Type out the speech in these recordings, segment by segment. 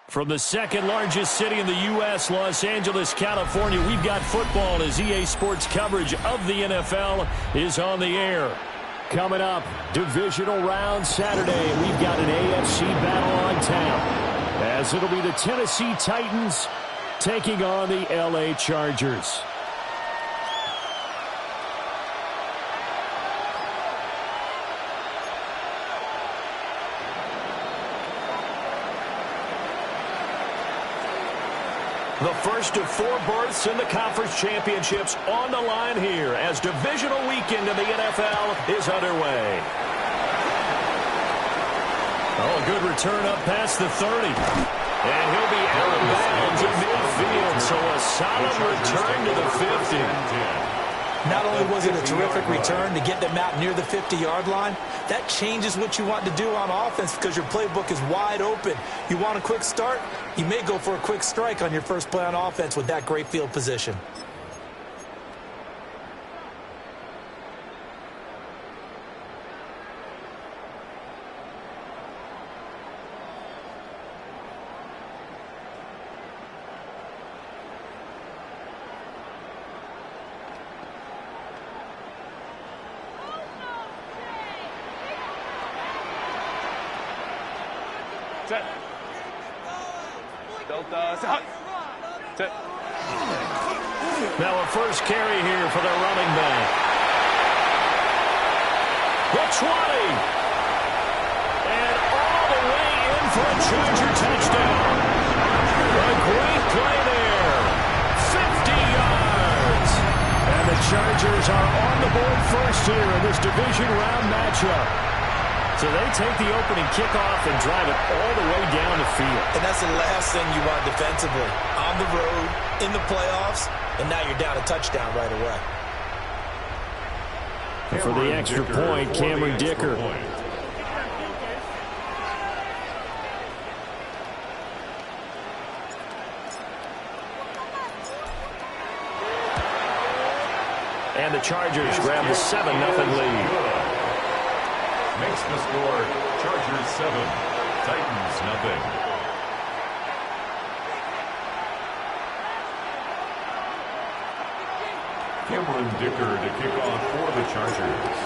From the second largest city in the U.S., Los Angeles, California, we've got football as EA Sports coverage of the NFL is on the air. Coming up, divisional round Saturday, we've got an AFC battle on tap, as it'll be the Tennessee Titans taking on the L.A. Chargers. The first of 4 berths in the conference championships on the line here as divisional weekend in the NFL is underway. Oh, a good return up past the 30. And he'll be out of bounds at midfield, so a solid return to the 50. Not only was it a terrific return to get them out near the 50-yard line, that changes what you want to do on offense because your playbook is wide open. You want a quick start? You may go for a quick strike on your first play on offense with that great field position. Now a first carry here for the running back. The 20. And all the way in for a Charger touchdown. A great play there. 50 yards. And the Chargers are on the board first here in this division round matchup. So they take the opening kickoff and drive it all the way down the field. And that's the last thing you want defensively. On the road, in the playoffs, and now you're down a touchdown right away. And for the extra point, Cameron Dicker. And the Chargers grab the 7-0 lead. Makes the score Chargers 7, Titans 0. Cameron Dicker to kick off for the Chargers.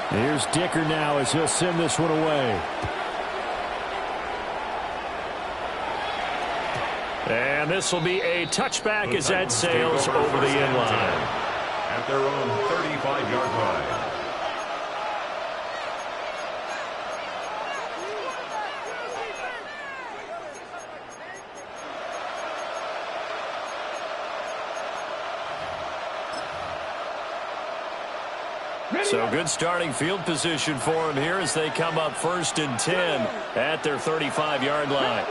Here's Dicker now as he'll send this one away. And this will be a touchback as that sails over the end line. At their own 35-yard line. So good starting field position for them here as they come up 1st and 10 at their 35-yard line.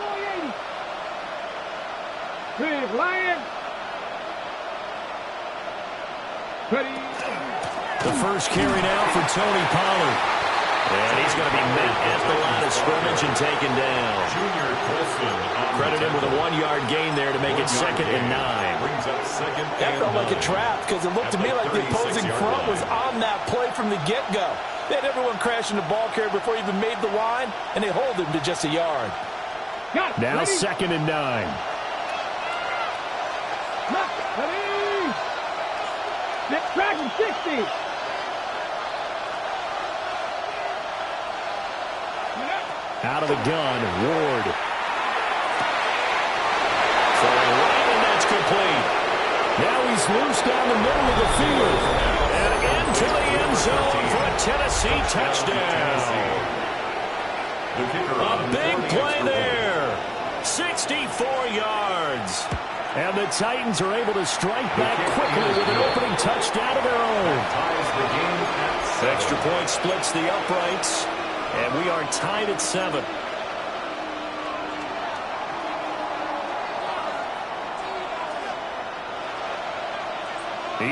The first carry now for Tony Pollard. And he's going to be met at the line of scrimmage and taken down. Junior Colson. Credit him with a 1-yard gain there to make it 2nd and 9. Brings up 2nd That and felt like a 9. trap because it looked to me like the opposing front was on that play from the get-go. They had everyone crashing the ball carrier before he even made the line, and they hold him to just a yard. Now 2nd and 9. Tracking 60. Out of the gun, Ward. Throwing right, and that's complete. Now he's loose down the middle of the field. And into the end zone for a Tennessee touchdown. A big play there. 64 yards. And the Titans are able to strike back quickly with an opening touchdown of their own. Extra point splits the uprights. And we are tied at 7.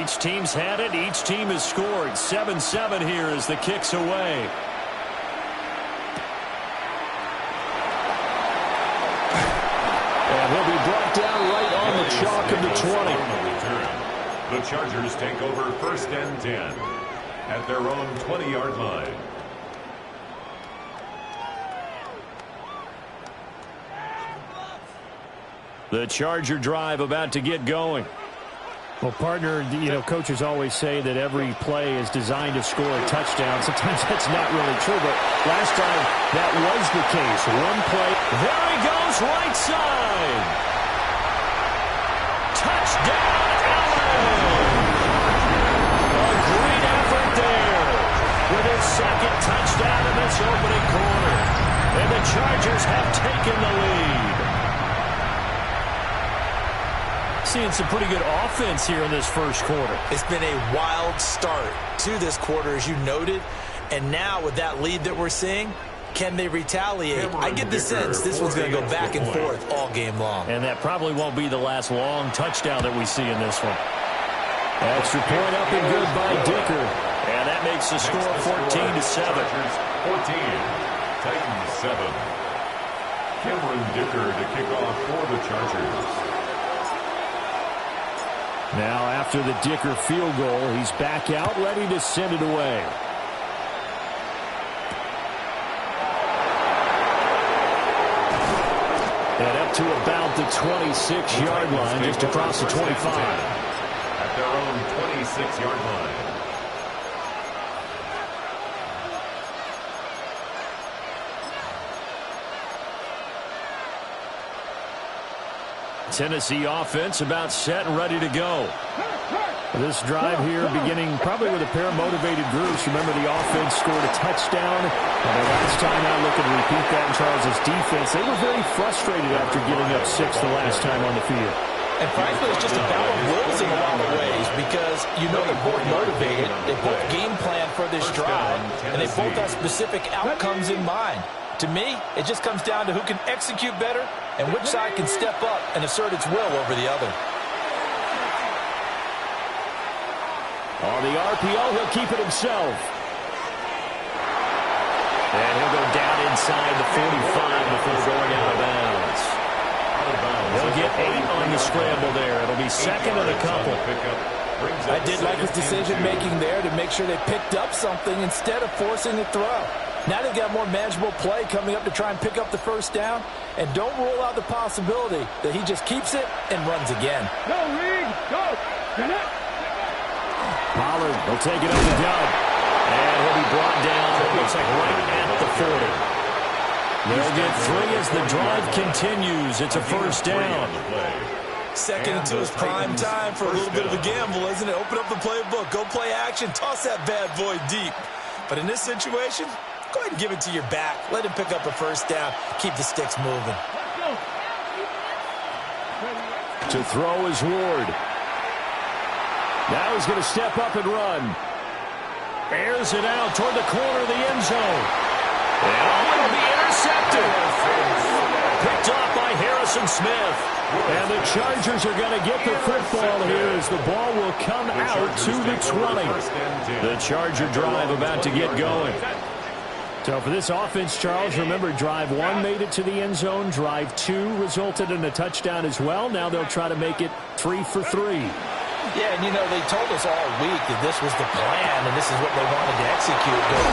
Each team's had it. Each team has scored. 7-7 here as the kick's away. And he'll be brought down right on the chalk of the 20. The Chargers take over 1st and 10 at their own 20-yard line. The Charger drive about to get going. Well, partner, coaches always say that every play is designed to score a touchdown. Sometimes that's not really true, but last time that was the case. One play. There he goes, right side. Touchdown, Allen. A great effort there with his second touchdown in this opening quarter. And the Chargers have taken the lead. Seeing some pretty good offense here in this first quarter. It's been a wild start to this quarter, as you noted. And now with that lead that we're seeing, can they retaliate? I get the sense this one's going to go back and forth all game long. And that probably won't be the last long touchdown that we see in this one. Extra point up and good by Dicker. And that makes the score 14-7. 14, Titans 7. Cameron Dicker to kick off for the Chargers. Now after the Dicker field goal, he's back out, ready to send it away. And up to about the 26-yard line, just across the 25. At their own 26-yard line. Tennessee offense about set and ready to go. This drive here beginning probably with a pair of motivated groups. Remember, the offense scored a touchdown. And the last time out, looking to repeat that in Charles' defense. They were very frustrated after giving up 6 the last time on the field. And frankly, it's just a battle of wills in a lot of ways because they're both motivated. They both game plan for this drive. And they both have specific outcomes in mind. To me, it just comes down to who can execute better and which side can step up and assert its will over the other. On the RPO, he'll keep it himself. And he'll go down inside the 45 before going out of bounds. He'll get 8 on the scramble there. It'll be second and a couple. I did like his decision-making there to make sure they picked up something instead of forcing a throw. Now they've got more manageable play coming up to try and pick up the first down. And don't rule out the possibility that he just keeps it and runs again. Go, Reed! Go! Pollard will take it up the gut. And he'll be brought down, it looks like right at the 40. They'll get 3 as the drive continues. It's a first down. Second and 2 is prime time for a little bit of a gamble, isn't it? Open up the playbook, go play action, toss that bad boy deep. But in this situation, go ahead and give it to your back. Let him pick up a first down. Keep the sticks moving. To throw is Ward. Now he's going to step up and run. Airs it out toward the corner of the end zone. And it'll be intercepted. Picked off by Harrison Smith. And the Chargers are going to get the football here as the ball will come out to the 20. The Charger drive about to get going. So for this offense, Charles, remember drive 1 made it to the end zone. Drive 2 resulted in a touchdown as well. Now they'll try to make it 3 for 3. Yeah, and they told us all week that this was the plan and this is what they wanted to execute. But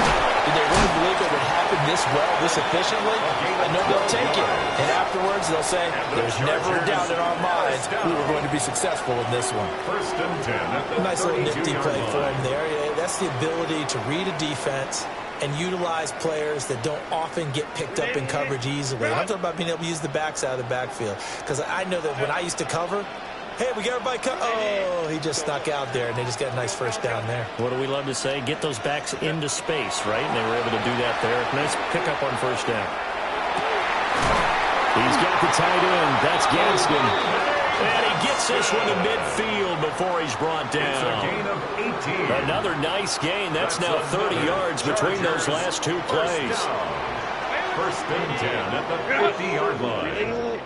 did they really believe it would happen this well, this efficiently? I know they'll take it. And afterwards, they'll say, there's never a doubt in our minds we were going to be successful in this one. First and 10. Nice little nifty play for him there. That's the ability to read a defense and utilize players that don't often get picked up in coverage easily. And I'm talking about being able to use the backs out of the backfield. Because I know that when I used to cover, hey, we got everybody cut. Oh, he just snuck out there, and they just got a nice first down there. What do we love to say? Get those backs into space, right? And they were able to do that there. Nice pickup on first down. He's got the tight end. That's Gaskin. And he gets this one to midfield before he's brought down. It's a gain of 18. Another nice gain. That's now 30 yards between those last 2 plays. First and 10 at the 50-yard line.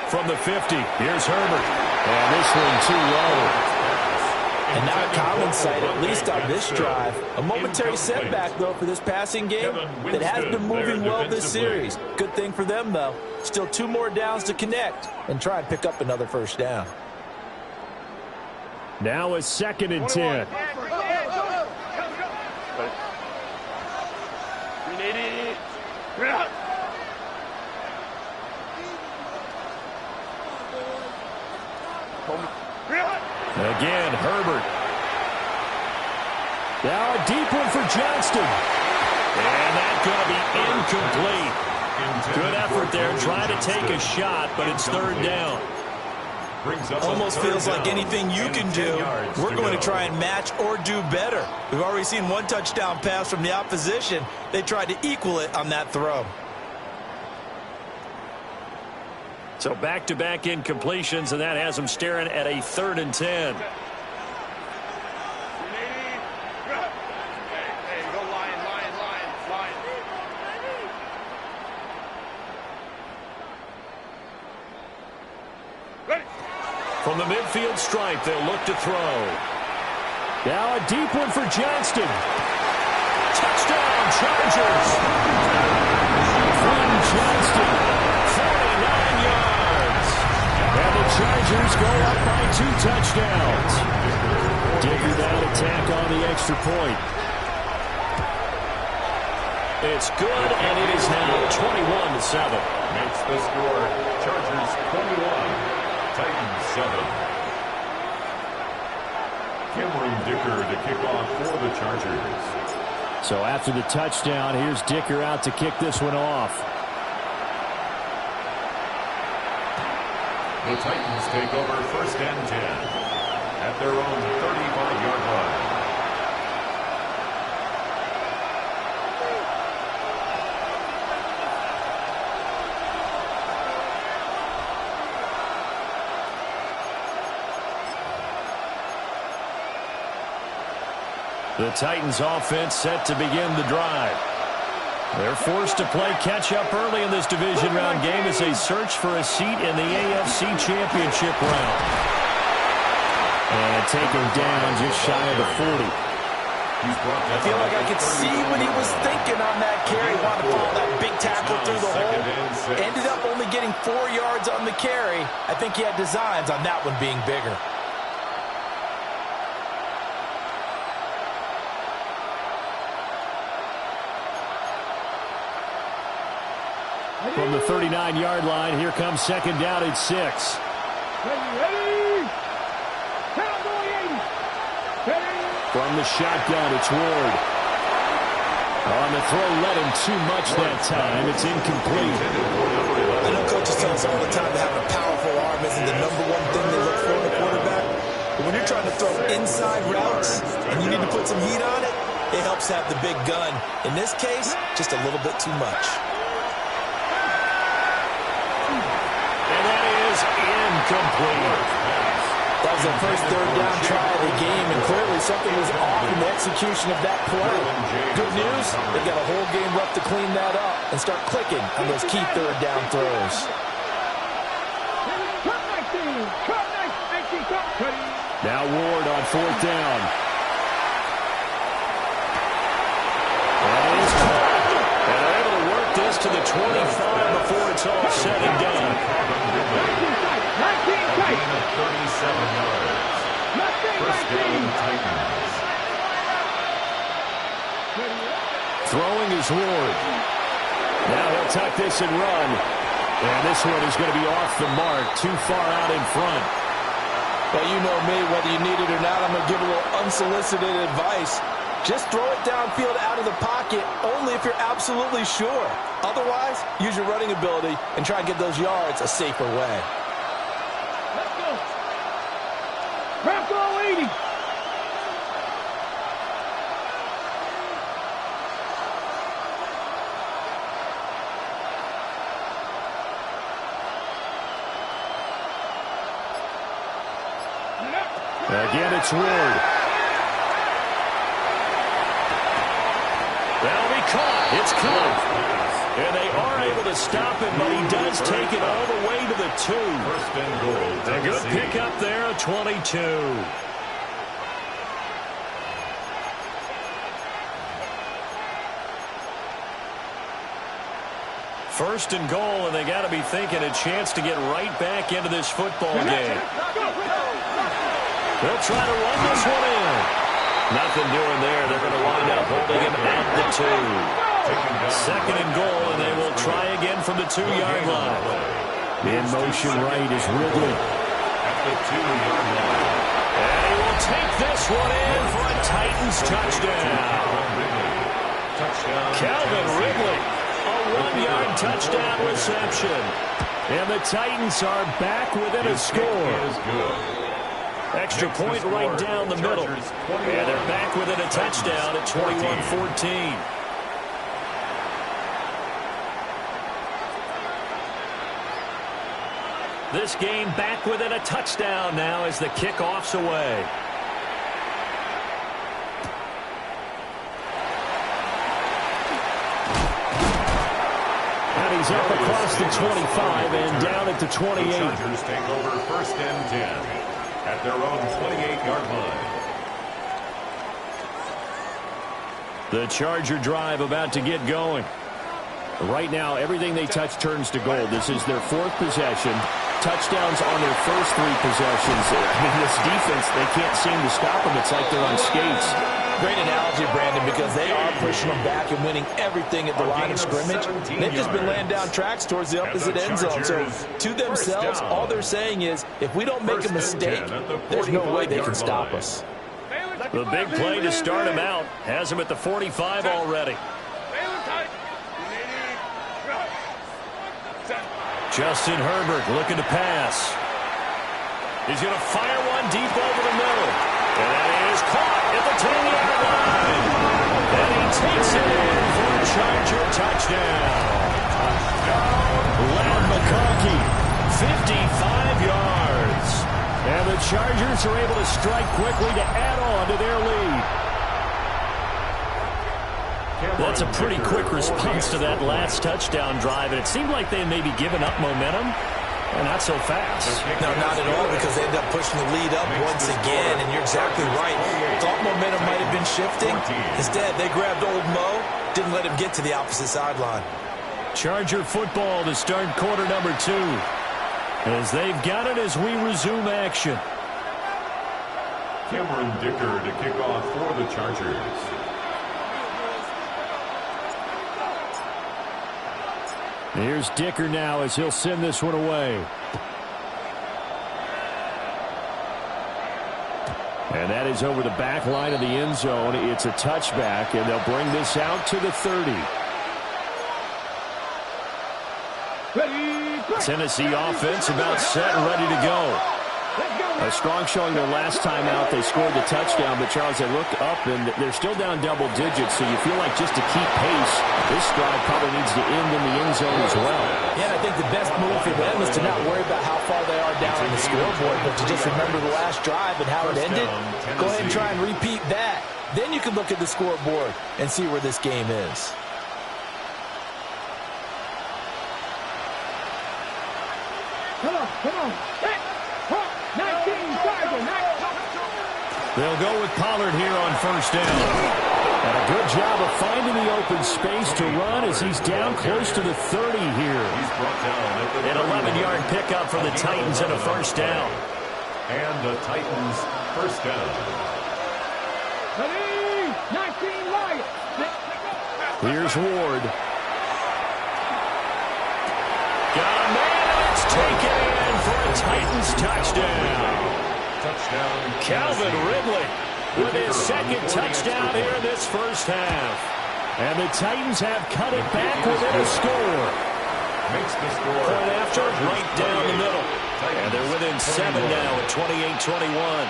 From the 50, here's Herbert. And this one too low. And now a common sight, at least on this drive. A momentary setback, though, for this passing game that has been moving well this series. Good thing for them, though. Still 2 more downs to connect and try and pick up another first down. Now a 2nd and 10. Again, Herbert. Now a deep one for Johnston. And that's going to be incomplete. Good effort there, trying to take a shot, but it's 3rd down. Almost feels like anything you can do, we're going to try and match or do better. We've already seen 1 touchdown pass from the opposition. They tried to equal it on that throw. So back-to-back incompletions, and that has them staring at a 3rd and 10. From the midfield stripe, they'll look to throw. Now a deep one for Johnston. Touchdown, Chargers! From Johnston. 49 yards. And the Chargers go up by 2 touchdowns. Dicker that attack on the extra point. It's good, and it is now 21-7. Makes the score Chargers 21. Titans 7. Cameron Dicker to kick off for the Chargers. So after the touchdown, here's Dicker out to kick this one off. The Titans take over 1st and 10 at their own 35-yard line. The Titans offense set to begin the drive. They're forced to play catch-up early in this division round game as they search for a seat in the AFC Championship round. And taken down just shy of the 40. I feel like I could see what he was thinking on that carry. Wanted to follow that big tackle through the hole. Ended up only getting 4 yards on the carry. I think he had designs on that one being bigger. From the 39-yard line, here comes 2nd down at 6. Ready? From the shotgun, it's Ward. On the throw, led him too much that time. It's incomplete. I know coaches tell us all the time that having a powerful arm isn't the #1 thing they look for in a quarterback. But when you're trying to throw inside routes and you need to put some heat on it, it helps have the big gun. In this case, just a little bit too much. And that is incomplete. That was the first 3rd down try of the game, and clearly something was off in the execution of that play. Good news, they've got a whole game left to clean that up and start clicking on those key 3rd down throws. Now Ward on 4th down. That is caught. And they're able to work this to the 25 before it's all said and done. 37 yards. First down, Titans. Throwing is Ward. Now he'll tuck this and run. And this one is going to be off the mark, too far out in front. Well, you know me, whether you need it or not, I'm going to give a little unsolicited advice. Just throw it downfield out of the pocket only if you're absolutely sure. Otherwise, use your running ability and try and get those yards a safer way. Let's go. Wrap all 80. Again, it's Ward. That'll be caught. It's caught. And they are able to stop it, but he does take it all the way to the 2. First and goal. A good pickup there, a 22. First and goal, and they got to be thinking a chance to get right back into this football game. They'll try to run this one in. Nothing doing there. They're going to wind up holding him at the 2. Second and goal, and they will try again from the 2-yard line. In motion right is Ridley. At the 2-yard line. And he will take this one in for a Titans touchdown. Calvin Ridley, a 1-yard touchdown reception. And the Titans are back within a score. Extra point right down the middle. And they're back within a touchdown at 21-14. This game back within a touchdown now as the kickoff's away. And he's up across the 25 and down at the 28. The Chargers take over first and 10 at their own 28-yard line. The Charger drive about to get going. Right now, everything they touch turns to gold. This is their 4th possession. Touchdowns on their first 3 possessions. I mean, this defense, they can't seem to stop them. It's like they're on skates. Great analogy, Brandon, because they are pushing them back and winning everything at the line of scrimmage. They've just been laying down tracks towards the opposite end zone. So to themselves, all they're saying is, if we don't make a mistake, there's no way they can stop us. The big play to start him out has him at the 45 already. Justin Herbert looking to pass. He's going to fire one deep over the middle. And that is caught at the 10-yard line. And he takes it in for a Charger touchdown. Lamb McConkey, 55 yards. And the Chargers are able to strike quickly to add on to their lead. That's a pretty quick response to that last touchdown drive, and it seemed like they may be giving up momentum. Well, not so fast. No, not at all, because they end up pushing the lead up once again, and you're exactly right. Thought momentum might have been shifting. Instead, they grabbed old Mo, didn't let him get to the opposite sideline. Charger football to start quarter number 2. As they've got it as we resume action. Cameron Dicker to kick off for the Chargers. Here's Dicker now as he'll send this one away. And that is over the back line of the end zone. It's a touchback, and they'll bring this out to the 30. Tennessee offense about set and ready to go. A strong showing their last time out. They scored the touchdown, but Charles, they look up and they're still down double digits, so you feel like just to keep pace, this drive probably needs to end in the end zone as well. Yeah, and I think the best move for them is to not worry about how far they are down on the scoreboard, but to just remember the last drive and how it ended. Go ahead and try and repeat that. Then you can look at the scoreboard and see where this game is. Come on. Hey, 19, Charger, 19. They'll go with Pollard here on first down. And a good job of finding the open space to run as he's down close to the 30 here. An 11-yard pickup for the Titans and a first down. And the Titans first down. 19 Lions. Here's Ward. Got a man, and it's taken in for a Titans touchdown. Calvin Ridley with his second touchdown here in this first half. And the Titans have cut it back within a score. Makes the score. Point after, right down the middle. And they're within 7 now at 28-21.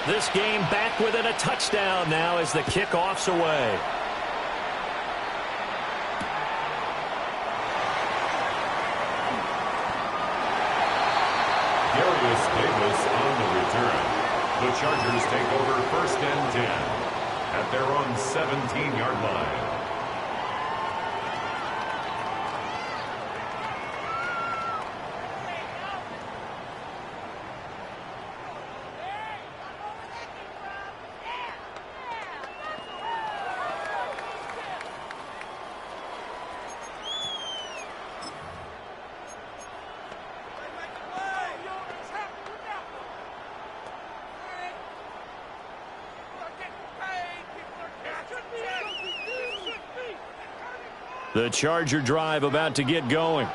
This game back within a touchdown now as the kickoff's away. Darius Davis on the return. The Chargers take over first and 10 at their own 17-yard line. The Charger drive about to get going.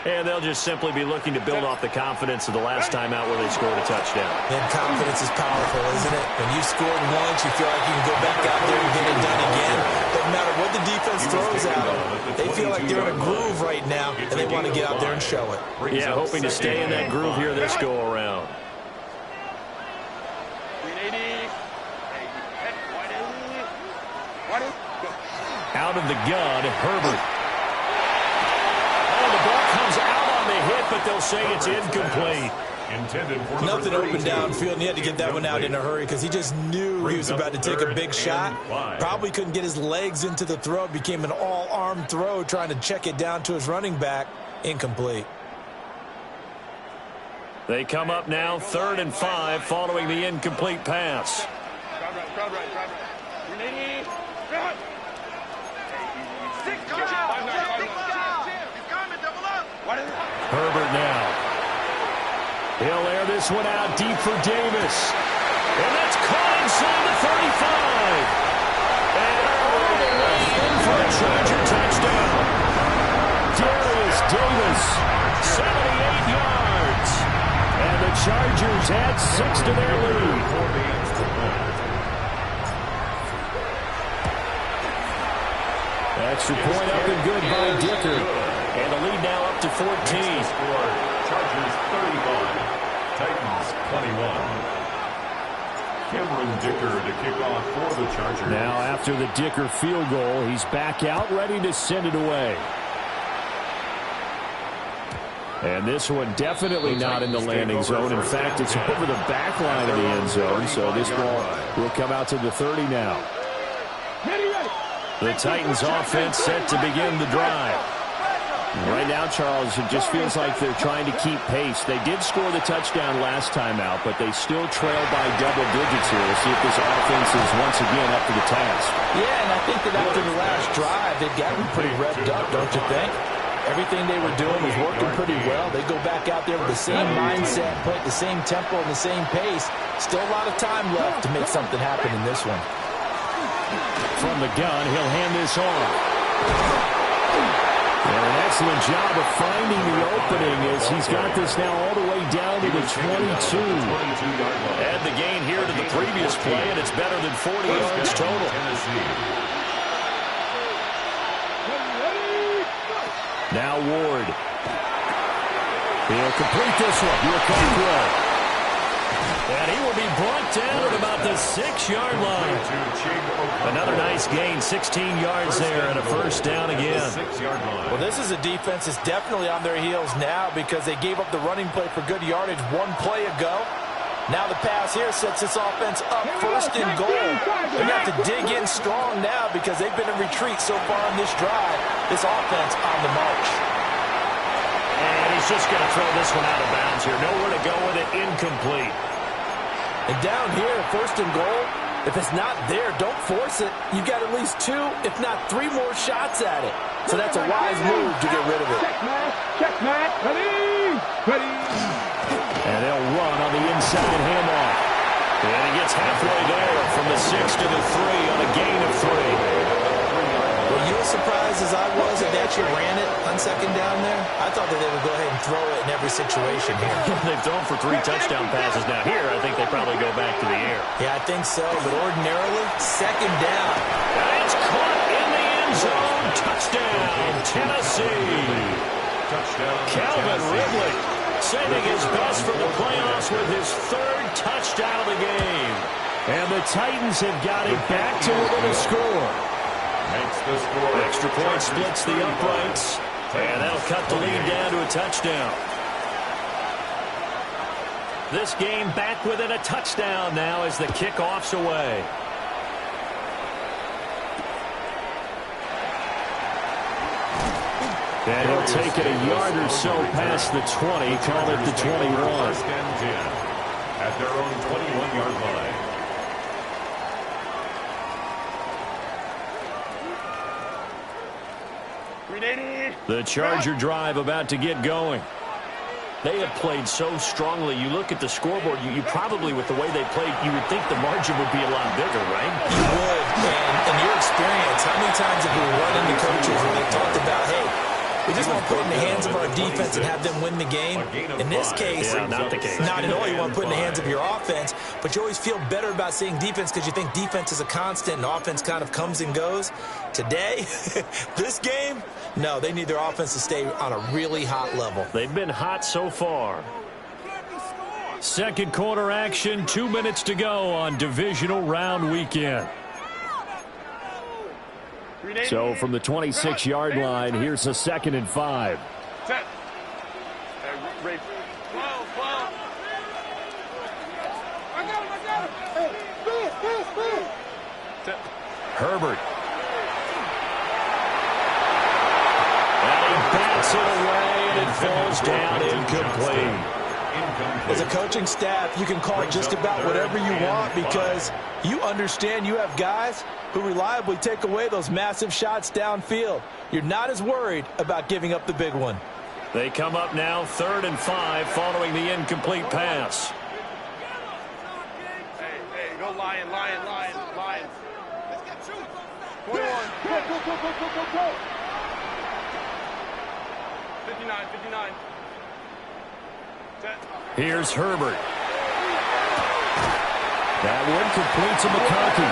And they'll just simply be looking to build off the confidence of the last time out where they scored a touchdown. And confidence is powerful, isn't it? When you scored once, you feel like you can go back out there and get it done again. Doesn't matter what the defense throws at them. They feel like they're in a groove right now, and they want to get out there and show it. Yeah, hoping to stay in that groove here this go-around. Out of the gun, Herbert. Oh, the ball comes out on the hit, but they'll say it's incomplete. Nothing open downfield, and he had to get that one out in a hurry because he just knew he was about to take a big shot. Probably couldn't get his legs into the throw. It became an all-arm throw trying to check it down to his running back. Incomplete. They come up now 3rd and 5 following the incomplete pass. Herbert now. He'll air this one out deep for Davis. And that's caught inside the 35. And all the way in for a Charger touchdown. Darius Davis, 78 yards. And the Chargers add 6 to their lead. Extra point up and good by Dicker. And the lead now up to 14. Chargers 35, Titans 21. Cameron Dicker to kick off for the Chargers. Now after the Dicker field goal, he's back out ready to send it away. And this one definitely not in the landing zone. In fact, it's over the back line of the end zone. So this ball will come out to the 30 now. The Titans offense set to begin the drive. Right now, Charles, it just feels like they're trying to keep pace. They did score the touchdown last time out, but they still trail by double digits here. We'll see if this offense is once again up to the task. Yeah, and I think that after the last drive, they've gotten pretty revved up, don't you think? Everything they were doing was working pretty well. They go back out there with the same mindset, play at the same tempo and the same pace. Still a lot of time left to make something happen in this one. From the gun, he'll hand this off. And an excellent job of finding the opening as he's got this now all the way down to the 22. Add the gain here to the previous play, and it's better than 40 yards total. Now Ward. He'll complete this one. He'll come through. And he will be brought down at about the 6-yard line. Another nice gain, 16 yards there, and a first down again. Well, this is a defense that's definitely on their heels now because they gave up the running play for good yardage one play ago. Now the pass here sets this offense up 1st and goal. They have to dig in strong now because they've been in retreat so far on this drive. This offense on the march. And he's just going to throw this one out of bounds here. Nowhere to go with it, incomplete. And down here, 1st and goal, if it's not there, don't force it. You've got at least 2, if not 3 more shots at it. So that's a wise move to get rid of it. Checkmate. Ready. And they'll run on the inside handoff. And he gets halfway there from the 6 to the 3 on a gain of 3. Were you as surprised as I was that they actually ran it on 2nd down there? I thought that they would go ahead and throw it in every situation here. They've thrown for 3 touchdown passes now. Here, I think they probably go back to the air. Yeah, I think so, but ordinarily, 2nd down. And it's caught in the end zone. Touchdown, Tennessee. Calvin Ridley saving his best for the playoffs with his 3rd touchdown of the game. And the Titans have got it back to within a score. Makes the score. Extra point splits the uprights, and that'll cut the lead down to a touchdown. This game back within a touchdown now as the kickoff's away. And he'll take it a yard or so past the 20, call it the 21. First and 10 at their own 21-yard line. The Charger drive about to get going. They have played so strongly. You look at the scoreboard, you probably, with the way they played, you would think the margin would be a lot bigger, right? You would. And in your experience, how many times have we run into coaches where they've talked about, hey, we just want to put it in the hands of our defense and have them win the game. In this case, not the case. Not at all. You want to put it in the hands of your offense, but you always feel better about seeing defense because you think defense is a constant and offense kind of comes and goes. Today, this game, no, they need their offense to stay on a really hot level. They've been hot so far. Second quarter action, 2 minutes to go on divisional round weekend. So from the 26-yard line, here's a 2nd and 5. Set. Herbert. And he bats it away, and it falls down incomplete. As a coaching staff, you can call just about whatever you want because you understand you have guys who reliably take away those massive shots downfield. You're not as worried about giving up the big one. They come up now 3rd and 5 following the incomplete pass. Hey, go Lion. Let's get 21. Go. 59. Set. Here's Herbert. That one completes to McConkey.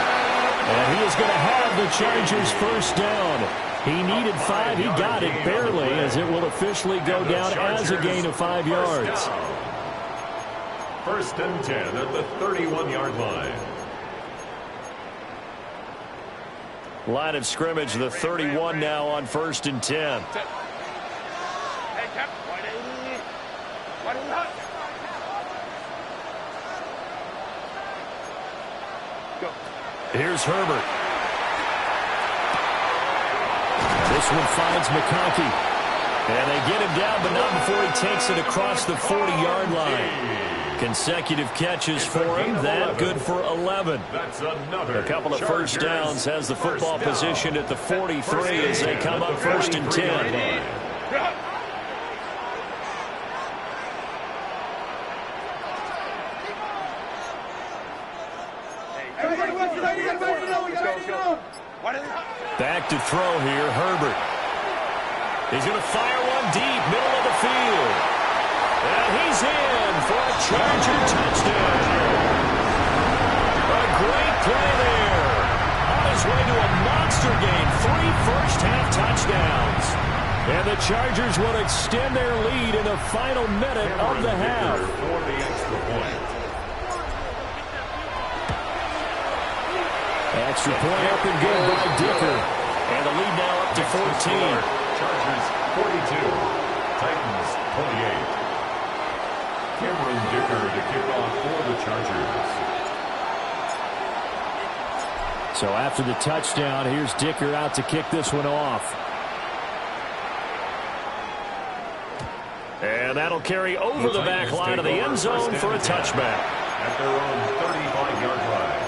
And he is going to have the Chargers first down. He needed 5. He got it barely, as it will officially go down as a gain of 5 yards. 1st and 10 at the 31-yard line. Line of scrimmage, the 31 now on 1st and 10. Hey, Cap. Why didn't not? Go. Here's Herbert. This one finds McConkey. And they get him down, but not before he takes it across the 40-yard line. Consecutive catches for him. That good for 11. That's another. A couple of first downs has the football position at the 43 as they come up 1st and 10. Back to throw here, Herbert. He's going to fire one deep, middle of the field. And he's in for a Charger touchdown. A great play there. On his way to a monster game, 3 first-half touchdowns. And the Chargers will extend their lead in the final minute of the half. For the extra point. Extra point up and good by Dicker. And the lead now up to 14. Chargers 42. Titans 28. Cameron Dicker to kick off for the Chargers. So after the touchdown, here's Dicker out to kick this one off. And that'll carry over the back line of the end zone for a touchback. At their own 35-yard line.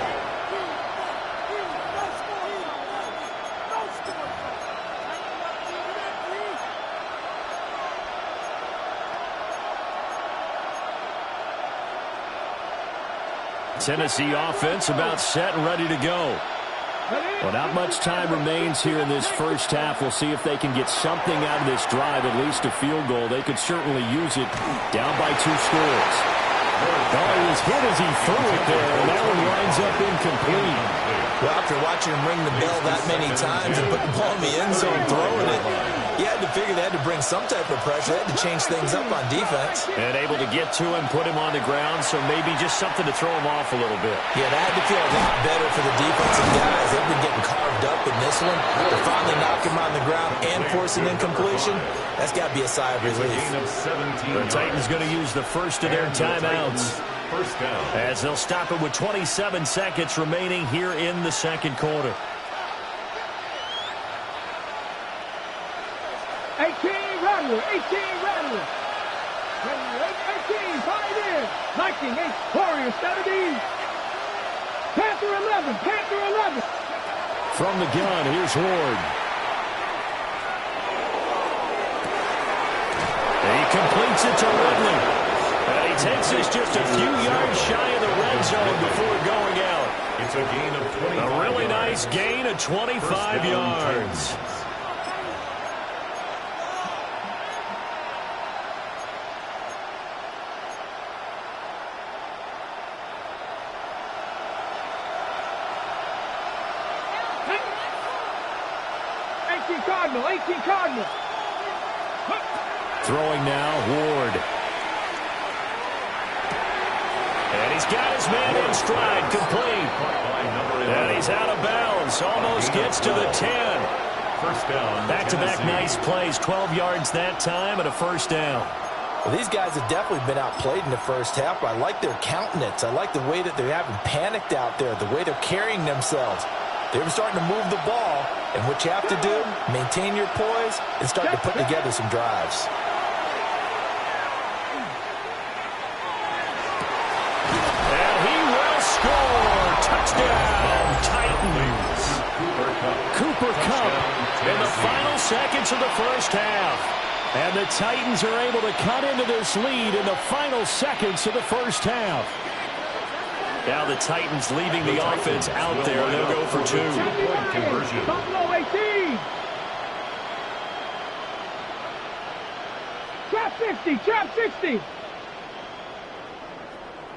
Tennessee offense about set and ready to go. Well, not much time remains here in this first half. We'll see if they can get something out of this drive, at least a field goal. They could certainly use it down by 2 scores. Oh, he was hit as he threw it there, and that one winds up incomplete. Well, after watching him ring the bell that many times and put the ball in the end zone throwing it, you had to figure they had to bring some type of pressure. They had to change things up on defense. And able to get to him, put him on the ground, so maybe just something to throw him off a little bit. Yeah, that had to feel a lot better for the defensive guys. They've been getting carved up in this one. To finally knock him on the ground and force an incompletion, that's got to be a sigh of relief. The Titans going to use the first of their timeouts. First down. As they'll stop it with 27 seconds remaining here in the second quarter. 18 Rattler. 18 Rattler. 18, 5 in. 19, 8, Warriors 17. Panther 11, Panther 11. From the gun, here's Ward. He completes it to Ridley. And he takes us just a few yards shy of the red zone before going out. It's a gain of 25 A really yards. nice gain of 25 yards. Cardinal, 18 Cardinal. Throwing now, Ward. And he's got his man in stride, complete. And he's out of bounds, almost gets to the 10. First down. Back-to-back nice plays, 12 yards that time and a first down. Well, these guys have definitely been outplayed in the first half, but I like their countenance. I like the way that they haven't panicked out there, the way they're carrying themselves. They were starting to move the ball, and what you have to do, maintain your poise and start to put together some drives. And he will score. Touchdown, Titans. Cooper Kupp in the final seconds of the first half. And the Titans are able to cut into this lead in the final seconds of the first half. Now the Titans leaving the offense out there. They'll go for 2. Two-point conversion. Buffalo 18. Trap 60, trap 60.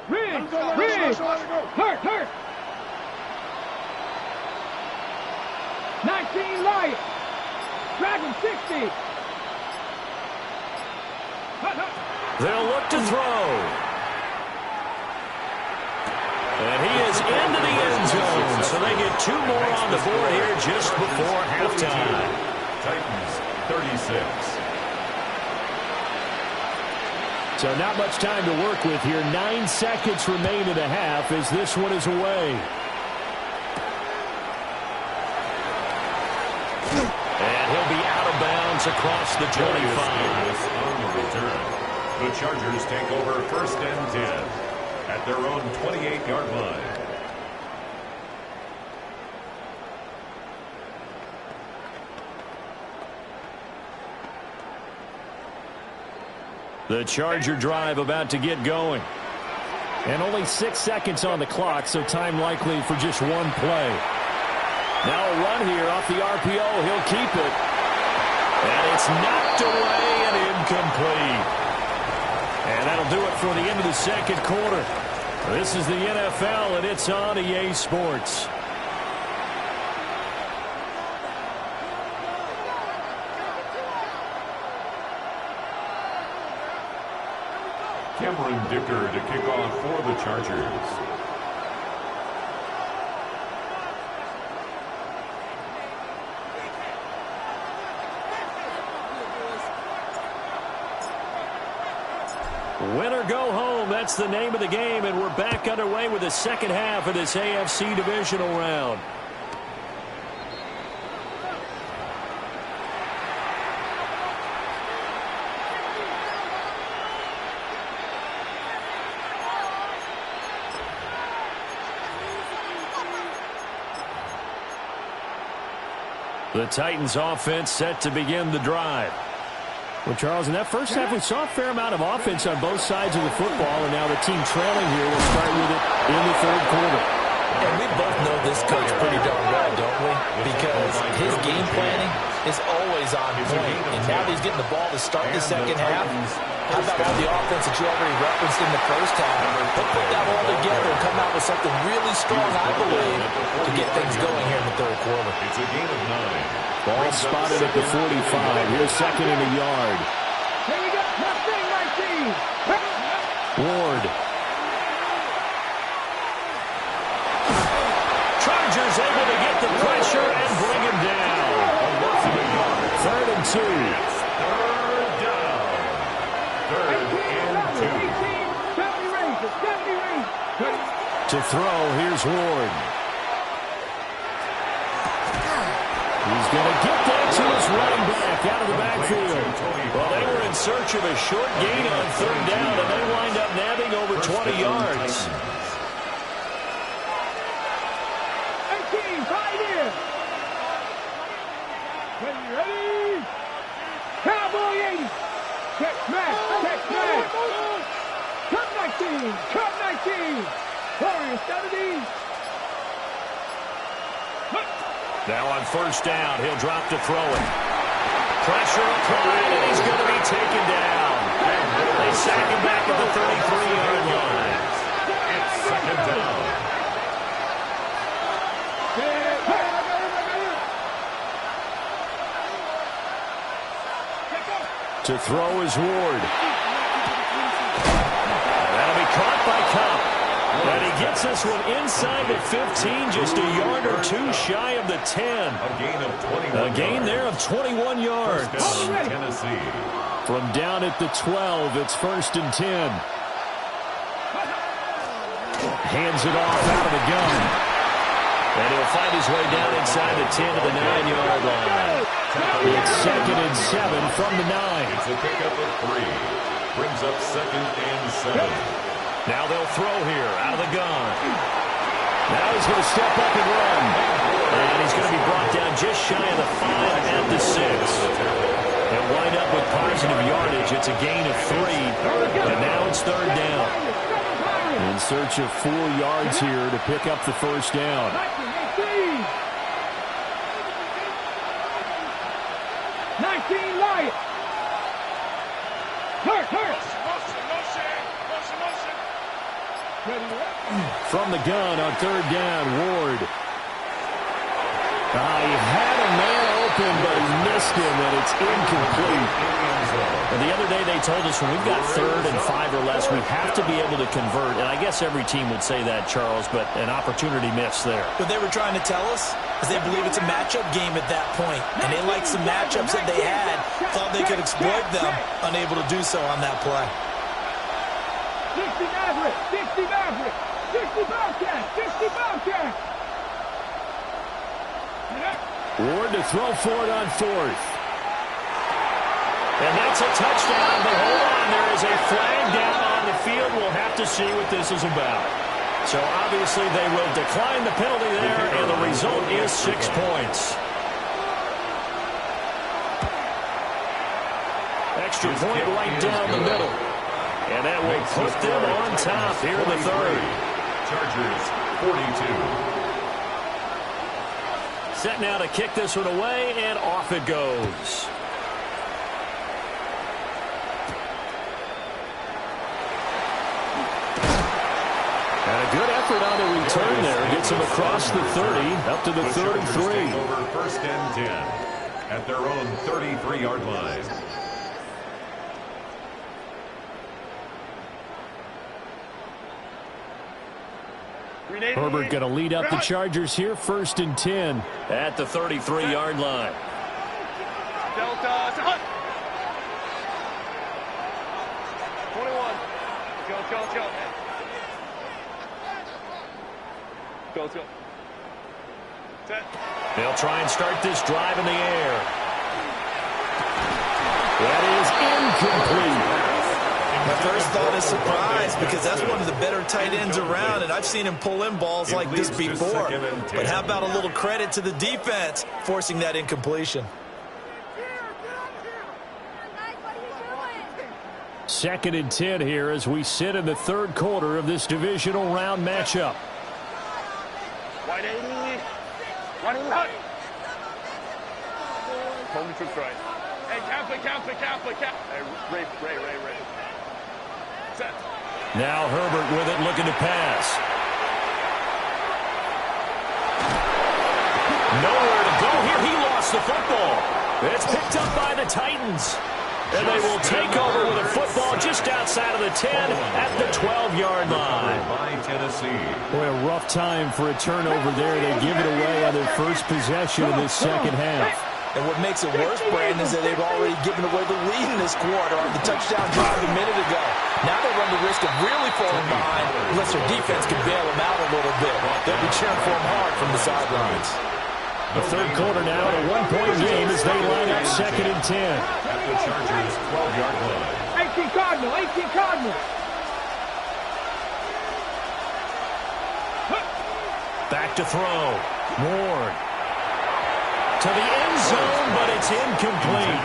Riggs, hurt. 19 Lions. Dragon 60. They'll look to throw. And he is into the end zone, so they get 2 more on the board here just before halftime. Titans, 36. So not much time to work with here. 9 seconds remain in the half as this one is away. And he'll be out of bounds across the 25. On the return, the Chargers take over first and 10 at their own 28-yard line. The Charger drive about to get going. And only 6 seconds on the clock, so time likely for just one play. Now a run here off the RPO. He'll keep it. And it's knocked away and incomplete. And that'll do it for the end of the second quarter. This is the NFL, and it's on EA Sports. Cameron Dicker to kick off for the Chargers. Win or go home, that's the name of the game, and we're back underway with the second half of this AFC divisional round. The Titans offense set to begin the drive. Well, Charles, in that first half, we saw a fair amount of offense on both sides of the football, and now the team trailing here will start with it in the third quarter. And we both know this coach pretty darn well, don't we? Because his game planning is always on point. And now that he's getting the ball to start the second half, how about all the offense that you already referenced in the first half? He'll put that all together and come out with something really strong, I believe, to get things going here in the third quarter. It's a gain of 9. Ball spotted at the 45. Here's second and a yard. Here we go. Left thing, 19. Ward. Chargers able to get the pressure and bring him down. Third and 2. Third down. Third and 2. 70 range. To throw, here's Ward. He's going to get that to his running back out of the backfield. Well, they were in search of a short gain on third down, and they wind up nabbing over 20 yards. 18, 5 in. Ready? Cowboy 80. Check smash. Cut 19. Warriors 70. Now on first down, he'll drop to throw it. Pressure applied, and he's going to be taken down. They sack him back at the 33-yard line. It's second down. To throw is Ward. That'll be caught by Cup. And he gets this one inside the 15, just a yard or two shy of the 10. A gain of 21. A gain there of 21 yards. Tennessee. From down at the 12, it's 1st and 10. Hands it off out of the gun. And he'll find his way down inside the 10 to the 9-yard line. It's 2nd and 7 from the 9. It's a pickup of 3. Brings up 2nd and 7. Now they'll throw here out of the gun. Now he's going to step up and run. And he's going to be brought down just shy of the 5 at the 6. They'll wind up with positive yardage. It's a gain of 3. And now it's 3rd down. In search of 4 yards here to pick up the first down. 19 Lions. Hurt. From the gun on 3rd down, Ward. He had a man open, but he missed him, and it's incomplete. And the other day they told us when we've got 3rd and 5 or less, we have to be able to convert. And I guess every team would say that, Charles, but an opportunity missed there. What they were trying to tell us is they believe it's a matchup game at that point, and they liked some matchups that they had, thought they could exploit them, unable to do so on that play. 60 Maverick, 60 Maverick, 60 Bobcat, 60 Bobcat. Ward to throw for it on 4th. And that's a touchdown, but hold on, there is a flag down on the field. We'll have to see what this is about. So obviously they will decline the penalty there, and the result is 6 points. Extra point right down the middle. And that will put them on top here in the 3rd. Chargers, 42. Set now to kick this one away, and off it goes. And a good effort on the return there. Gets him across the 30, up to the 3rd and 3. Over 1st and 10 at their own 33-yard line. Herbert going to lead up the Chargers here, 1st and 10 at the 33-yard line. Delta, 21. Go. They'll try and start this drive in the air. That is incomplete. My first thought is surprise, because that's one of the better tight ends around, and I've seen him pull in balls like this before. But how about a little credit to the defense forcing that incompletion? 2nd and 10 here as we sit in the 3rd quarter of this divisional round matchup. Wide 80. Running right. Home to strike. Hey, Catholic. Hey, Ray. Set. Now Herbert with it, looking to pass. Nowhere to go here. He lost the football. It's picked up by the Titans. And they will take over with a football just outside of the 10 at the 12-yard line. By Tennessee. Boy, a rough time for a turnover there. They give it away on their first possession in this 2nd half. And what makes it worse, Brandon, is that they've already given away the lead in this quarter on the touchdown drive a minute ago. Now they run the risk of really falling behind unless their defense can bail them out a little bit. They'll be cheering for them hard from the sidelines. The 3rd quarter now, a 1-point game as they line up 2nd and 10. At the Chargers' 12-yard line. 18 Cardinal. Back to throw. Ward. To the end zone, but it's incomplete.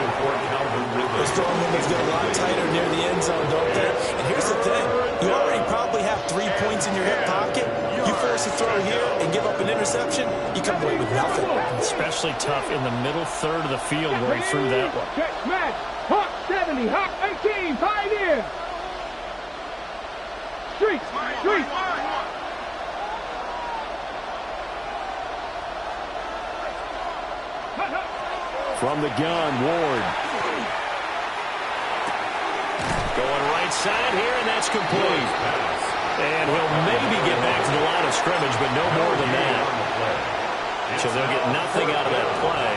Those throwing windows get a lot tighter near the end zone, don't they? And here's the thing. You already probably have 3 points in your hip pocket. You force a throw here and give up an interception, you come away with nothing. especially tough in the middle third of the field where he threw that one. Check, match. Hawk 70, Hawk 18, Pioneer. Street. From the gun, Ward. Going right side here, and that's complete. And he'll maybe get back to the line of scrimmage, but no more than that. So they'll get nothing out of that play.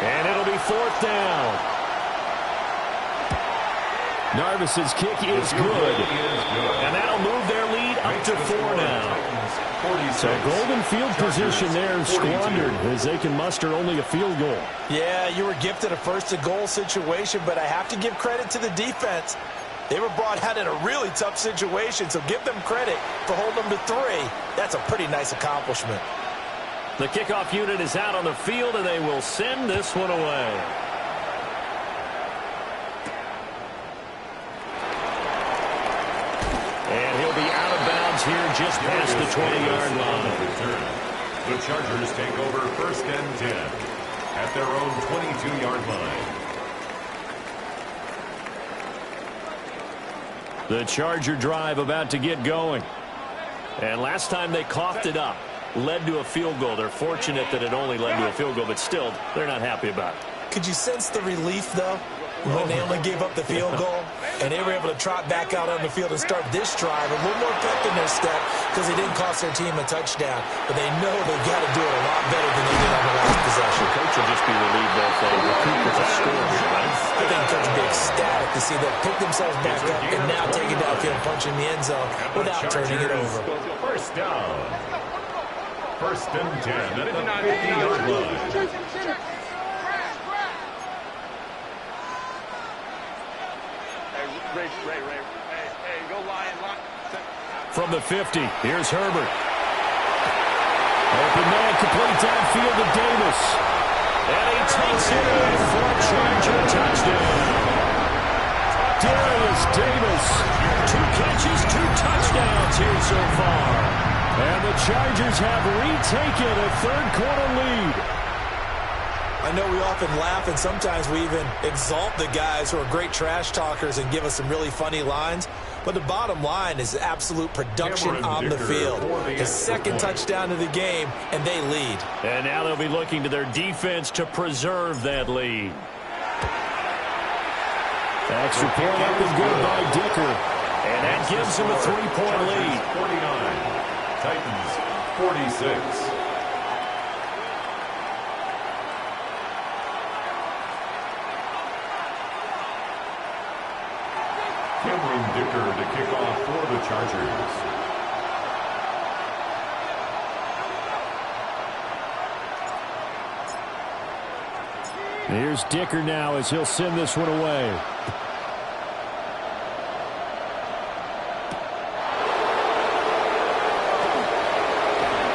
And it'll be 4th down. Narvis's kick is good. And that'll move their lead up to 4 now. So golden field position there squandered as they can muster only a field goal. Yeah, you were gifted a first-to-goal situation, but I have to give credit to the defense. They were brought out in a really tough situation, so give them credit for holding them to 3. That's a pretty nice accomplishment. The kickoff unit is out on the field, and they will send this one away. And he'll be out of bounds here just past the 20-yard line. The Chargers take over 1st and 10 at their own 22-yard line. The Charger drive about to get going. And last time they coughed it up, led to a field goal. They're fortunate that it only led to a field goal, but still, they're not happy about it. Could you sense the relief, though, when they only gave up the field goal? And they were able to trot back out on the field and start this drive a little more pep in their step because they didn't cost their team a touchdown. But they know they've got to do it a lot better than they did on the last possession. Coach will just be relieved that they recoup with a score, right? I think Coach will be ecstatic to see them pick themselves back up and now take it downfield and punch in the end zone without turning it over. 1st down. 1st and 10 at the 50-yard line. Ray. Hey, go line. From the 50, here's Herbert. Open man, complete downfield to Davis. And he takes it in for a Charger touchdown. Darius Davis, 2 catches, 2 touchdowns here so far. And the Chargers have retaken a third-quarter lead. I know we often laugh and sometimes we even exalt the guys who are great trash talkers and give us some really funny lines. But the bottom line is absolute production on the field. His 2nd touchdown of the game, and they lead. And now they'll be looking to their defense to preserve that lead. Extra point up and good by Dicker. And that gives him a 3-point lead. 49, Titans 46. Dicker to kick off for the Chargers. Here's Dicker now as he'll send this one away.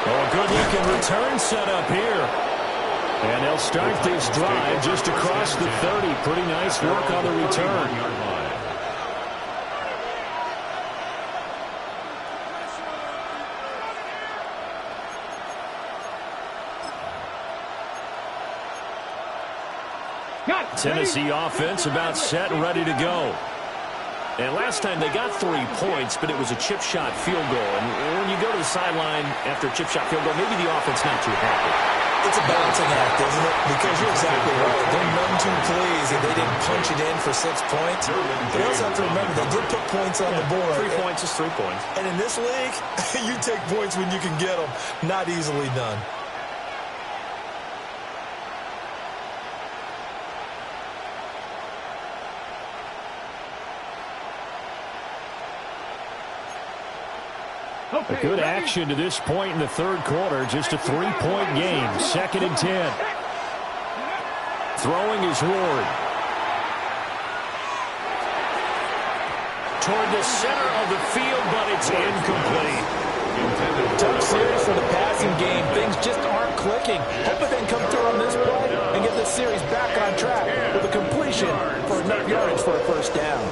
Oh, good-looking return set up here. And they'll start this drive just across the 30. Pretty nice work on the return. Tennessee offense about set and ready to go. And last time they got 3 points, but it was a chip shot field goal. And when you go to the sideline after a chip shot field goal, maybe the offense not too happy. It's a balancing act, isn't it? Because you're exactly right. They're none too pleased that they didn't punch it in for 6 points. But you also have to remember they did put points on the board. 3 points is 3 points. And in this league, you take points when you can get them. Not easily done. A good action to this point in the third quarter. Just a 3-point game. 2nd and 10. Throwing is Ward. Toward the center of the field, but it's incomplete. Tough series for the passing game. Things just aren't clicking. Hope they can come through on this play and get this series back on track with a completion for enough yardage for a 1st down.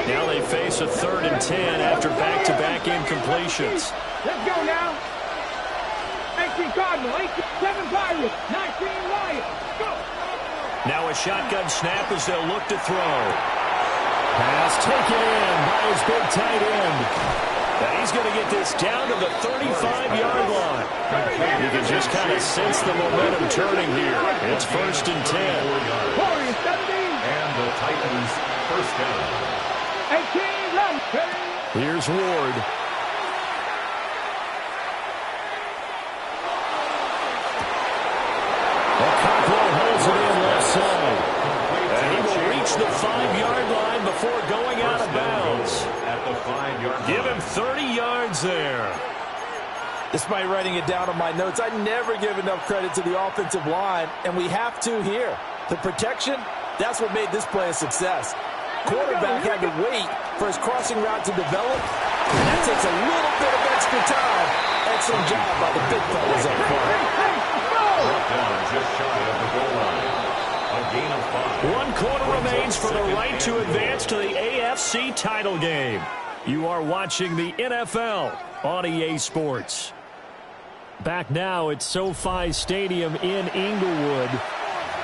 Now they face a 3rd and 10 after back-to-back incompletions. Let's go now. 18 Cardinal, 7 shotgun snap as they'll look to throw. Pass taken in by his big tight end. And he's going to get this down to the 35-yard line. You can just kind of sense the momentum turning here. It's 1st and 10. And the Titans first down. 18, run. Here's Ward. Cockrell holds it in left side. And he will reach the 5-yard line before going out of bounds. At the 5-yard line. Give him 30 yards there. Despite writing it down on my notes, I never give enough credit to the offensive line, and we have to here. The protection, that's what made this play a success. Quarterback had to wait for his crossing route to develop, and that takes a little bit of extra time. Excellent job by the big fellas up front. Brought down just shy of the goal line. A gain of 5. 1 quarter remains for the right to advance to the AFC title game. You are watching the NFL on EA Sports. Back now at SoFi Stadium in Inglewood.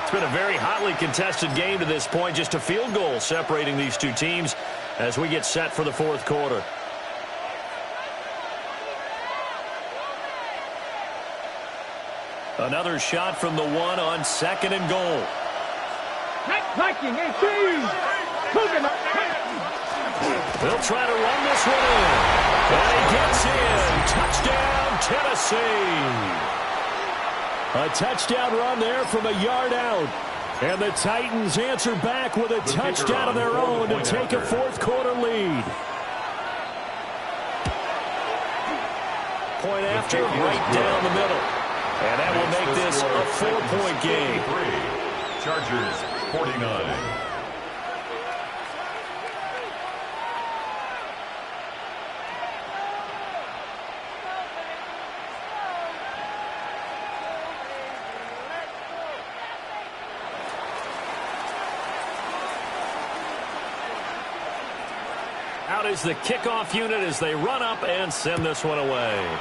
It's been a very hotly contested game to this point. Just a field goal separating these two teams as we get set for the 4th quarter. Another shot from the 1 on 2nd and goal. Viking, 18. Moving up. They'll try to run this one in. And he gets in. Touchdown, Tennessee. A touchdown run there from a yard out. And the Titans answer back with a touchdown of their own to take a 4th quarter lead. Point after, right down the middle. And that will make this a 4-point game. Chargers, 49. Out is the kickoff unit as they run up and send this one away.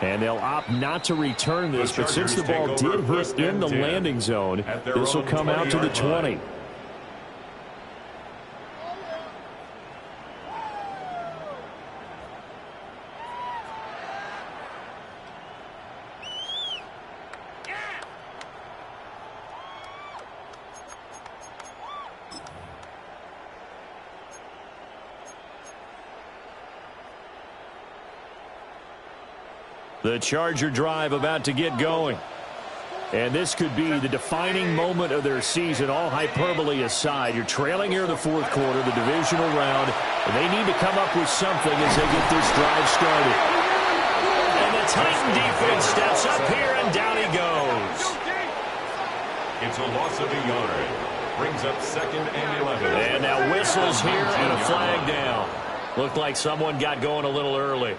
And they'll opt not to return this, but since the ball did hit in the landing zone, this will come out to the 20. The Charger drive about to get going. And this could be the defining moment of their season, all hyperbole aside. You're trailing here in the 4th quarter, the divisional round, and they need to come up with something as they get this drive started. And the Titan defense steps up here, and down he goes. It's a loss of a yard. Brings up 2nd and 11. And now whistles here and a flag down. Looked like someone got going a little early.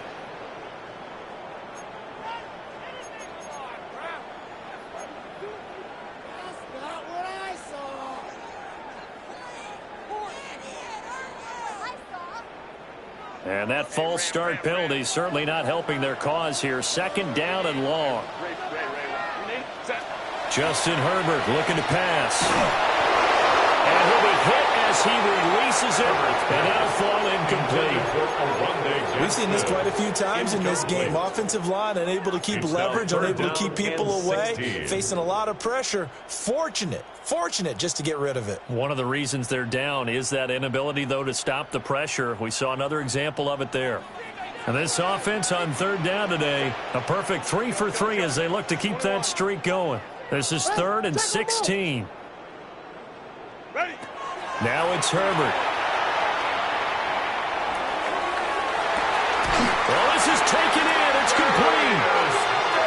And that false start penalty certainly not helping their cause here. 2nd down and long. Justin Herbert looking to pass. And he'll be hit as he releases it, and that'll fall incomplete. We've seen this quite a few times in this game. Offensive line unable to keep leverage, unable to keep people away, facing a lot of pressure. Fortunate just to get rid of it. One of the reasons they're down is that inability, though, to stop the pressure. We saw another example of it there. And this offense on 3rd down today, a perfect 3 for 3 as they look to keep that streak going. This is 3rd and 16. Now it's Herbert. Well, this is taken in. It's complete.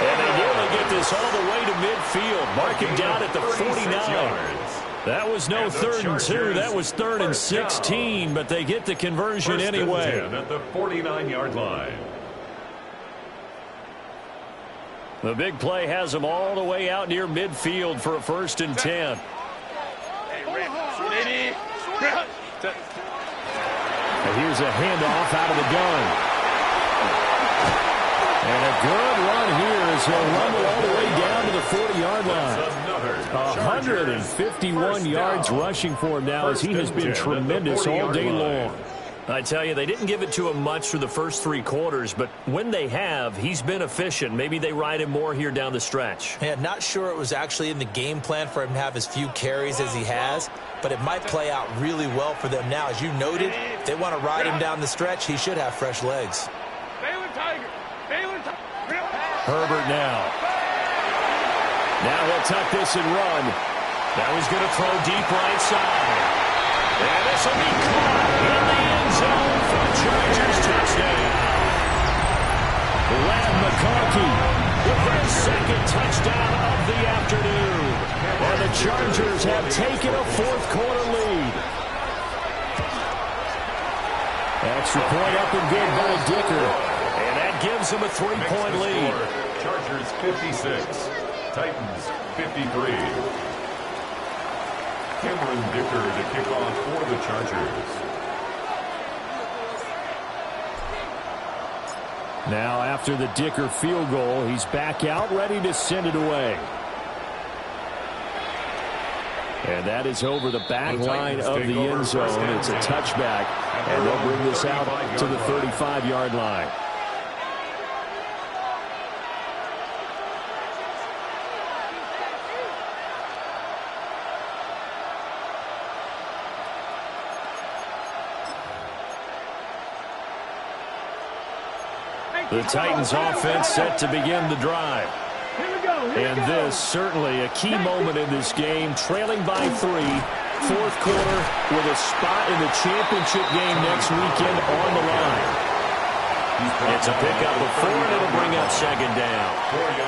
And they nearly get this all the way to midfield. Mark him down at the 49. That was no 3rd and 2. That was 3rd and 16, but they get the conversion anyway. At the 49-yard line. The big play has them all the way out near midfield for a 1st and 10. And here's a handoff out of the gun. And a good run here as he'll rumble all the way down to the 40-yard line. 151 yards rushing for him now, as he has been tremendous all day long. I tell you, they didn't give it to him much through the first 3 quarters, but when they have, he's been efficient. Maybe they ride him more here down the stretch. Yeah, not sure it was actually in the game plan for him to have as few carries as he has, but it might play out really well for them now. As you noted, if they want to ride him down the stretch, he should have fresh legs. Herbert now. Now he'll tuck this and run. Now he's going to throw deep right side. And this will be caught in the end zone for a Chargers touchdown. Len McConkey with their second touchdown of the afternoon. And the Chargers have taken a fourth-quarter lead. Extra point up and good by Dicker. And that gives them a 3-point lead. Chargers 56, Titans 53. Cameron Dicker to kick off for the Chargers. Now after the Dicker field goal, he's back out ready to send it away. And that is over the back line of the end zone. It's a touchback, and they'll bring this out to the 35-yard line. The Titans offense set to begin the drive. And this certainly a key moment in this game, trailing by 3, fourth quarter, with a spot in the championship game next weekend on the line. It's a pickup of 4, and it'll bring up second down.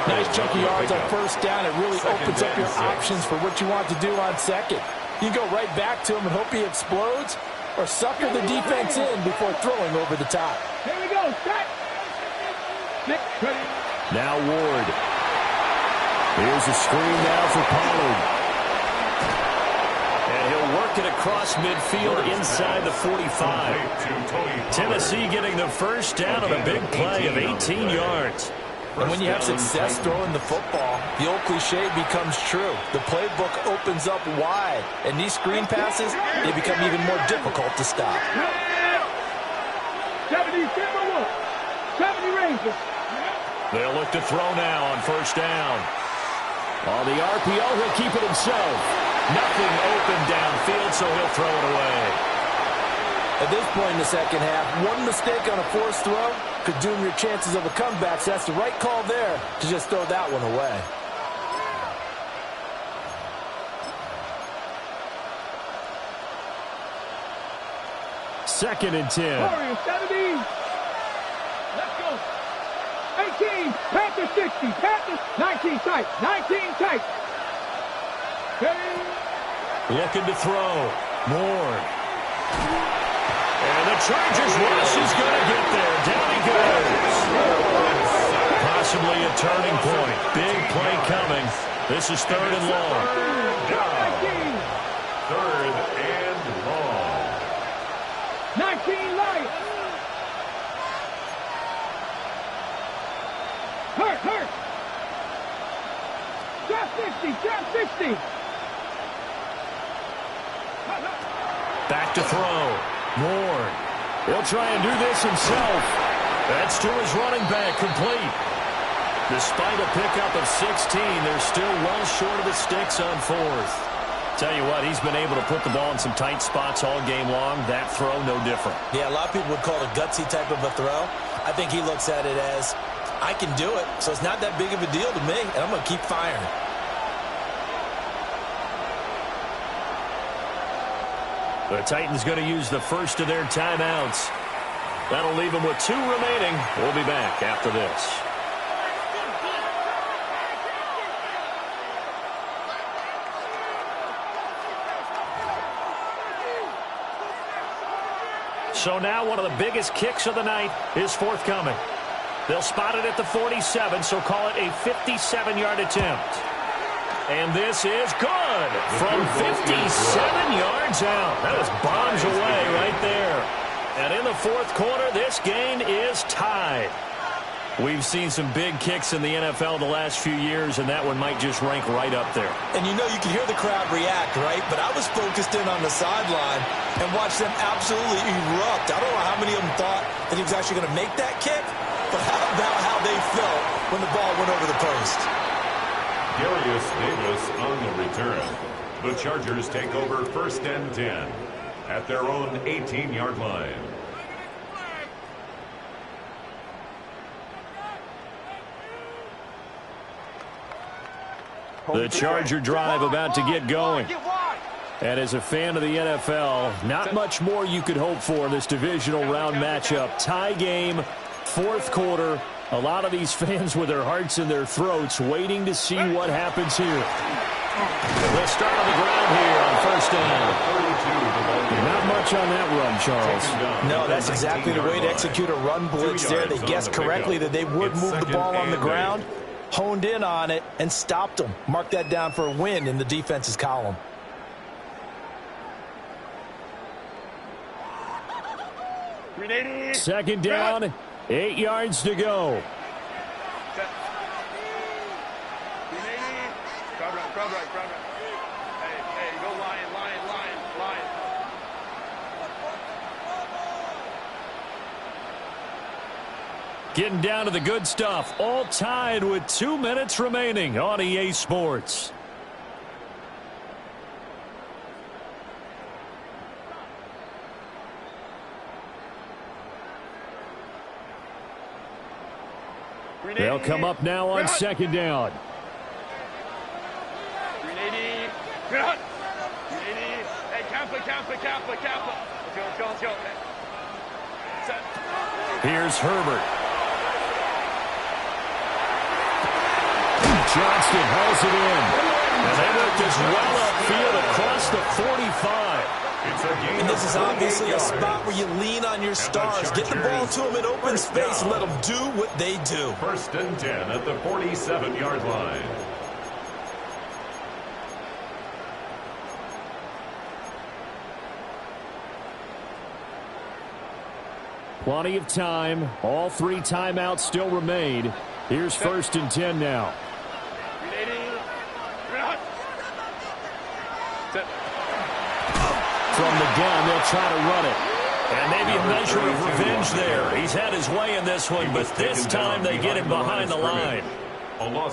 Nice chunky yards on first down. It really opens up your options for what you want to do on second. You go right back to him and hope he explodes, or sucker the defense in before throwing over the top. Here we go, set. Now Ward. Here's a screen now for Pollard. And he'll work it across midfield inside the 45. Tennessee getting the first down on a big play of 18 yards. And when you have success throwing the football, the old cliche becomes true. The playbook opens up wide, and these screen passes, they become even more difficult to stop. 70 Rangers. They'll look to throw now on first down. On the RPO, he'll keep it himself. Nothing open downfield, so he'll throw it away. At this point in the second half, one mistake on a forced throw could doom your chances of a comeback, so that's the right call there to just throw that one away. Second and 10. Warriors 70. Let's go. 18, Panthers 60, Panthers 19 tight, 19 tight. Looking to throw. Moore. And the Chargers rush is going to get there. Down he goes. Possibly a turning point. Big play coming. This is 3rd and long. Third and long. 19 Lions. Hurt. Drop 60. Back to throw. Moore. He'll try and do this himself. That's to his running back, complete. Despite a pickup of 16, they're still well short of the sticks on 4th. Tell you what, he's been able to put the ball in some tight spots all game long. That throw, no different. Yeah, a lot of people would call it a gutsy type of a throw. I think he looks at it as, I can do it, so it's not that big of a deal to me, and I'm going to keep firing. The Titans going to use the first of their timeouts. That'll leave them with 2 remaining. We'll be back after this. So now one of the biggest kicks of the night is forthcoming. They'll spot it at the 47, so call it a 57-yard attempt. And this is good from 57 yards out. That was bombs away right there. And in the 4th quarter, this game is tied. We've seen some big kicks in the NFL the last few years, and that one might just rank right up there. And you know, you can hear the crowd react, right? But I was focused in on the sideline and watched them absolutely erupt. I don't know how many of them thought that he was actually going to make that kick, but how about how they felt when the ball went over the post? Darius Davis on the return. The Chargers take over 1st and 10 at their own 18-yard line. The Charger drive about to get going. And as a fan of the NFL, not much more you could hope for in this divisional round matchup. Tie game, 4th quarter. A lot of these fans with their hearts in their throats waiting to see what happens here. They'll start on the ground here on 1st down. Not much on that run, Charles. No, that's exactly the way to execute a run blitz there. They guessed correctly that they would move the ball on the ground. Honed in on it and stopped them. Mark that down for a win in the defense's column. Second down, 8 yards to go. Crowd right. Hey, go lion. Getting down to the good stuff. All tied with 2 minutes remaining on EA Sports. They'll come up now on 2nd down. 380. Hey, camp it. Let's go. Set. Here's Herbert. Johnston hauls it in. And they work this well upfield across the 45. And this is obviously a spot where you lean on your stars. Get the ball to them in open space and let them do what they do. 1st and 10 at the 47-yard line. Plenty of time. All 3 timeouts still remain. Here's 1st and 10 now. From the gun, they'll try to run it. And maybe a measure of revenge there. He's had his way in this one, but this time they get him behind the line.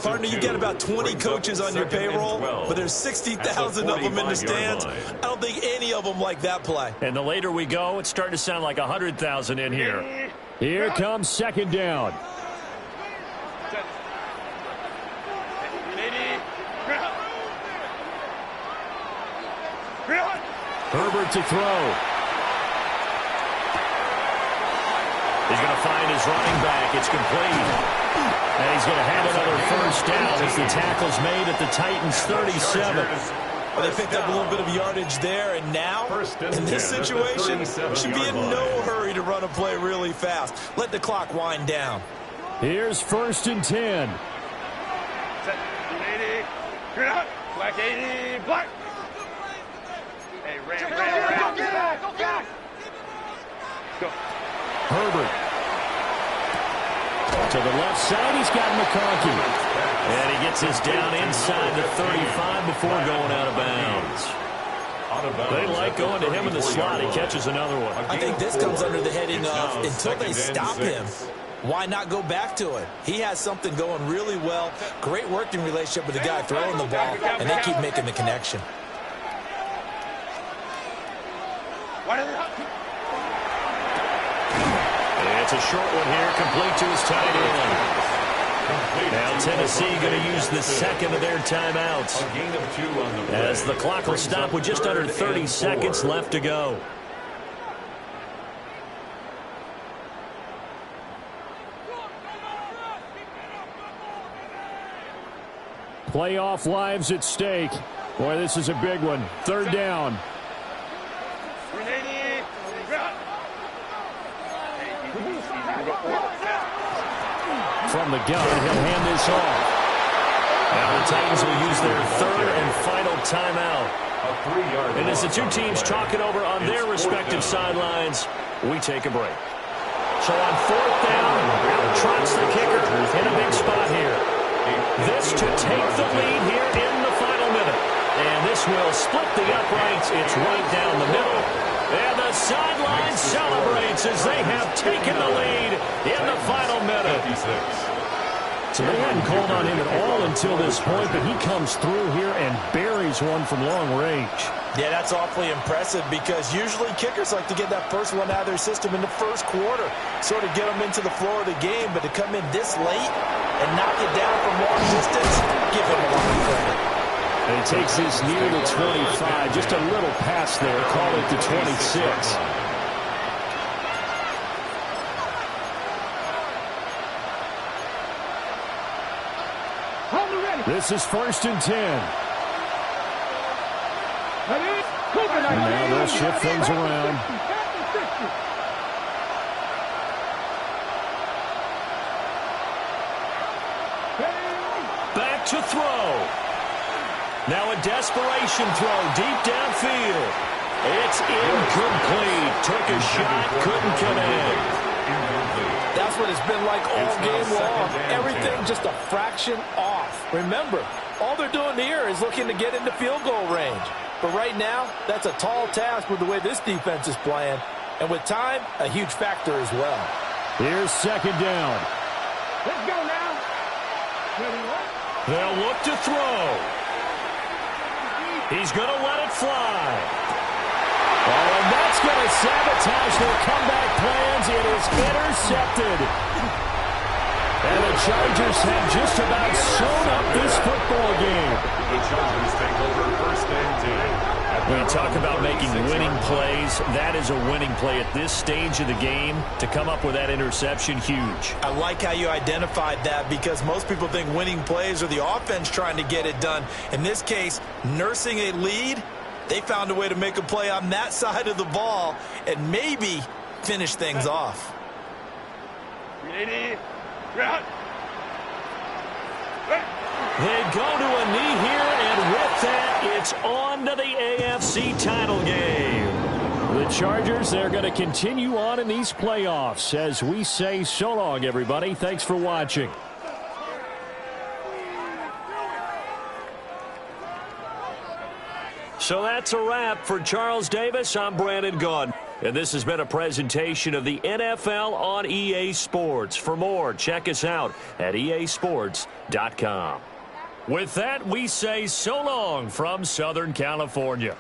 Partner, you get about 20 coaches on your payroll, but there's 60,000 of them in the stands. I don't think any of them like that play. And the later we go, it's starting to sound like 100,000 in here. Here comes 2nd down. Herbert to throw. He's going to find his running back. It's complete. And he's going to have another 1st down as the tackle's made at the Titans' 37. Well, they picked up a little bit of yardage there, and now, in this situation, should be in no hurry to run a play really fast. Let the clock wind down. Here's 1st and 10. Set. 80. Black 80. Black. Hey, Ram. Go back. Go. Herbert. To the left side, he's got McConkey. And he gets us down inside the 35 before going out of bounds. They like going to him in the slot. He catches another one. I think this comes under the heading of, until they stop him, why not go back to it? He has something going really well. Great working relationship with the guy throwing the ball, and they keep making the connection. It's a short one here, complete to his tight end. Now Tennessee going to use the 2nd of their timeouts. As the clock will stop with just under 30 seconds left to go. Playoff lives at stake. Boy, this is a big one. 3rd down. From the gun, he'll hand this off. Now the Titans will use their 3rd and final timeout. And as the 2 teams talk it over on their respective sidelines, we take a break. So on fourth down, out trots the kicker in a big spot here. This to take the lead here in the final minute. And this will split the uprights. It's right down the middle. And the sideline celebrates as they have taken the lead in the final minute. So they hadn't called on him at all until this point, but he comes through here and buries one from long range. Yeah, that's awfully impressive because usually kickers like to get that first one out of their system in the first quarter, sort of get them into the flow of the game, but to come in this late and knock it down from long distance, give him a lot of credit. And he takes this near the 25, just a little pass there, call it the 26. This is 1st and 10. And now they'll shift things around. Back to throw. Now a desperation throw deep downfield. It's incomplete. Took a shot, couldn't connect. That's what it's been like all game long. Everything just a fraction off. Remember, all they're doing here is looking to get into field goal range. But right now, that's a tall task with the way this defense is playing. And with time, a huge factor as well. Here's 2nd down. Let's go now. They'll look to throw. He's going to let it fly. Oh, and that's going to sabotage their comeback plans. It is intercepted. And the Chargers have just about sewn up this football game. The Chargers take over 1st and 10. When you talk about making winning plays, that is a winning play at this stage of the game. To come up with that interception, huge. I like how you identified that because most people think winning plays are the offense trying to get it done. In this case, nursing a lead, they found a way to make a play on that side of the ball and maybe finish things off. Ready? They go to a knee here, and with that, it's on to the AFC title game. The Chargers, they're going to continue on in these playoffs as we say so long, everybody. Thanks for watching. So that's a wrap for Charles Davis. I'm Brandon Gaudin. And this has been a presentation of the NFL on EA Sports. For more, check us out at easports.com. With that, we say so long from Southern California.